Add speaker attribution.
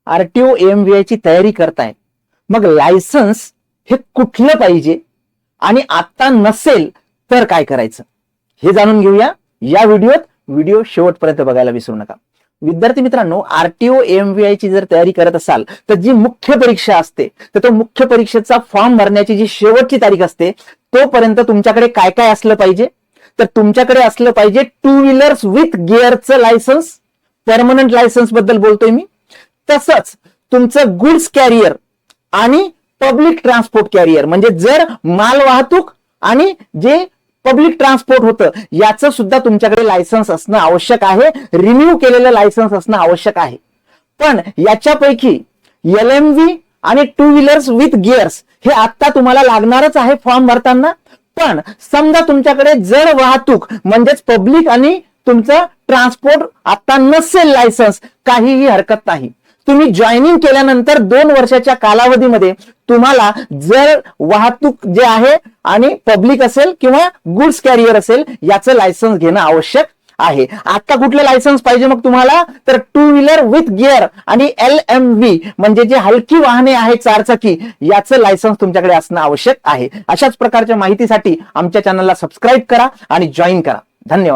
Speaker 1: RTO एमव्हीआय ची तयारी करताय, मग लायसन्स हे कुठलं पाहिजे आणि आता नसेल तर काय करायचं हे जाणून घेऊया या व्हिडिओत. व्हिडिओ शेवटपर्यंत बघायला विसरू नका. विद्यार्थी मित्रांनो, आरटीओ एमव्हीआय ची जर तयारी करत असाल तर जी मुख्य परीक्षा असते तर तो मुख्य परीक्षेचा फॉर्म भरण्याची जी शेवटची तारीख असते तोपर्यंत तुमच्याकडे काय काय असलं पाहिजे, तर तुमच्याकडे असलं पाहिजे टू व्हीलर्स विथ गिअरचं लायसन्स, परमनंट लायसन्स बद्दल बोलतोय मी. तसंच तुमचं गुड्स कॅरियर आणि पब्लिक ट्रान्सपोर्ट कॅरियर, म्हणजे जर माल वाहतूक आणि जे पब्लिक ट्रान्सपोर्ट होतं याचं सुद्धा तुमच्याकडे लायसन्स असणं आवश्यक आहे, रिन्यू केलेलं लायसन्स असणं आवश्यक आहे. पण याच्यापैकी LMV आणि टू व्हीलर्स विथ गिअर्स हे आता तुम्हाला लागणारच आहे फॉर्म भरताना. पण समजा तुमच्याकडे जड वाहतूक म्हणजेच पब्लिक आणि तुमचं ट्रान्सपोर्ट आता नसेल लायसन्स, काहीही हरकत नाही. तुम्ही जॉईनिंग केल्यानंतर 2 वर्षाच्या कालावधीमध्ये तुम्हाला जर वाहतूक जे आहे आणि पब्लिक असेल किंवा गुड्स कॅरियर असेल याचं लायसन्स घेणं आवश्यक आहे. आता कुठलं लायसन्स पाहिजे मग तुम्हाला, तर टू व्हीलर विथ गिअर आणि LMV म्हणजे जे हलकी वाहने आहेत 4 चाकी याचं लायसन्स तुमच्याकडे असणं आवश्यक आहे. अशाच प्रकारच्या माहितीसाठी आमच्या चॅनलला सबस्क्राईब करा आणि जॉईन करा. धन्यवाद.